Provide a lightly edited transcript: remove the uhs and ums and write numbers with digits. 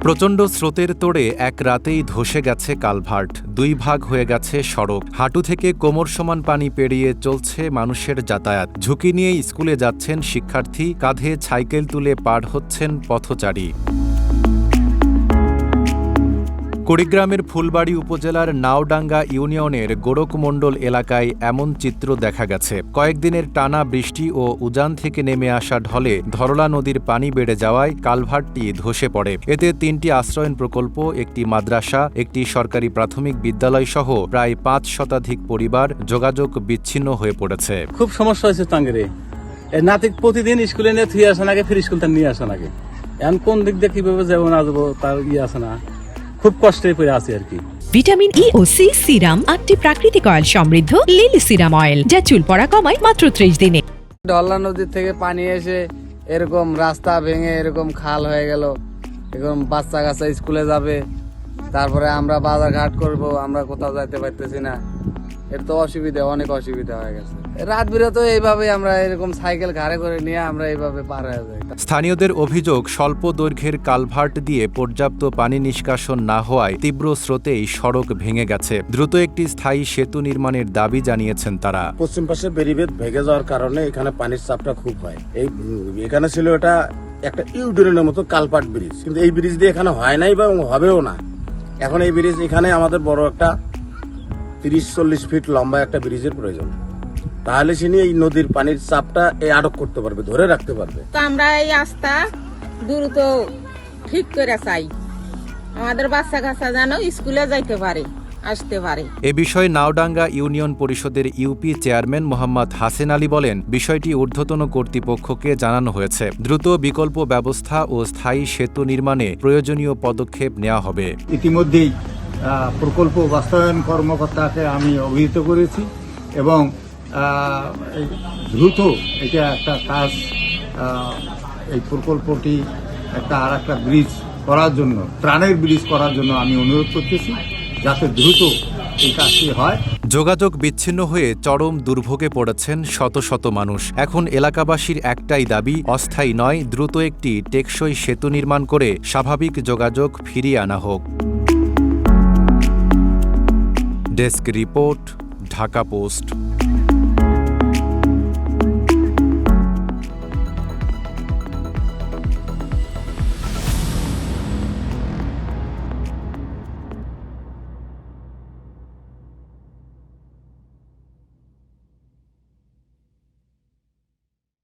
প্রচণ্ড স্রোতের তোড়ে এক রাতেই ধসে গেছে কালভার্ট, দুই ভাগ হয়ে গেছে সড়ক। হাঁটু থেকে কোমর সমান পানি পেরিয়ে চলছে মানুষের যাতায়াত। ঝুঁকি নিয়ে স্কুলে যাচ্ছেন শিক্ষার্থী, কাঁধে সাইকেল তুলে পার হচ্ছেন পথচারী। কুড়িগ্রামের ফুলবাড়ী উপজেলার নাওডাঙ্গা ইউনিয়নের গোরকমণ্ডল এলাকায় এমন চিত্র দেখা গেছে। কয়েকদিনের টানা বৃষ্টি ও উজান থেকে নেমে আসা ঢলে ধরলা নদীর পানি বেড়ে যাওয়ায় কালভার্টটি ধসে পড়ে। এতে ৩টি আশ্রয়ণ প্রকল্প, একটি মাদ্রাসা, একটি সরকারি প্রাথমিক বিদ্যালয় সহ প্রায় ৫ শতাধিক পরিবার যোগাযোগ বিচ্ছিন্ন হয়ে পড়েছে। খুব সমস্যা হয়েছে টাঙ্গেরে। নাতিক প্রতিদিন স্কুলে নিয়ে থুয়ে আসা নাকি, ফির স্কুল নিয়ে আসা নাকি, এখন কোন দিক দিয়ে কিভাবে যাবো না যাবো তার আসে না, খুব কষ্টে পড়ে আছি আর কি। ভিটামিন ই ও সি সিরাম, 8টি প্রাকৃতিক অয়েল সমৃদ্ধ লিলি সিরাম অয়েল, যা চুল পড়া কমায় মাত্র 30 দিনে। ঢল্লা নদীর থেকে পানি এসে এরকম রাস্তা ভেঙে এরকম খাল হয়ে গেল। এরকম বাচ্চা কাচ্চা স্কুলে যাবে, তারপরে আমরা বাজার ঘাট করব, আমরা কোথাও যাইতে পারতেছি না। এর তো অসুবিধা, অনেক অসুবিধা হয়ে গেছে। রাত বিরত এইভাবে আমরা এরকম সাইকেল ঘাড়ে করে নিয়ে আমরা এইভাবে পার হয়ে যাই। স্থানীয়দের অভিযোগ, স্বল্প দৈর্ঘ্যের কালভার্ট দিয়ে পর্যাপ্ত পানি নিষ্কাশন না হওয়ায় তীব্র স্রোতেই সড়ক ভেঙে গেছে। দ্রুত একটি স্থায়ী সেতু নির্মাণের দাবি জানিয়েছেন তারা। পশ্চিম পাশে বেরিবেদ ভেঙে যাওয়ার কারণে এখানে পানির চাপটা খুব হয়। এখানে ছিল এটা একটা ইউডোরেনের মতো কালপাট ব্রিজ, কিন্তু এই ব্রিজ দিয়ে এখানে হয় নাই বা হবেও না। এখন এই ব্রিজ এখানে আমাদের বড় একটা 30-40 ফিট লম্বা একটা ব্রিজের প্রয়োজন, তাহলে সে এই নদীর পানির চাপটা আটক করতে পারবে, ধরে রাখতে পারবে। তো আমরা এই রাস্তা দ্রুত ঠিক করে চাই, আমাদের বাচ্চা কাচ্চা যেন স্কুলে যাইতে পারে, আসতে পারে। এ বিষয়ে নাওডাঙ্গা ইউনিয়ন পরিষদের ইউপি চেয়ারম্যান মোহাম্মদ হাসেন আলী বলেন, বিষয়টি ঊর্ধ্বতন কর্তৃপক্ষকে জানানো হয়েছে। দ্রুত বিকল্প ব্যবস্থা ও স্থায়ী সেতু নির্মাণে প্রয়োজনীয় পদক্ষেপ নেওয়া হবে। ইতিমধ্যেই প্রকল্প বাস্তবায়ন কর্মকর্তাকে আমি অভিহিত করেছি এবং দ্রুত এটা একটা কাজ, এই প্রকল্পটি আর একটা ব্রিজ করার জন্য, ত্রাণের ব্রিজ করার জন্য আমি অনুরোধ করতেছি, যাতে দ্রুত এই কাজটি হয়। যোগাযোগ বিচ্ছিন্ন হয়ে চরম দুর্ভোগে পড়েছেন শত শত মানুষ। এখন এলাকাবাসীর একটাই দাবি, অস্থায়ী নয়, দ্রুত একটি টেকসই সেতু নির্মাণ করে স্বাভাবিক যোগাযোগ ফিরিয়ে আনা হোক। Desk report, Dhaka post.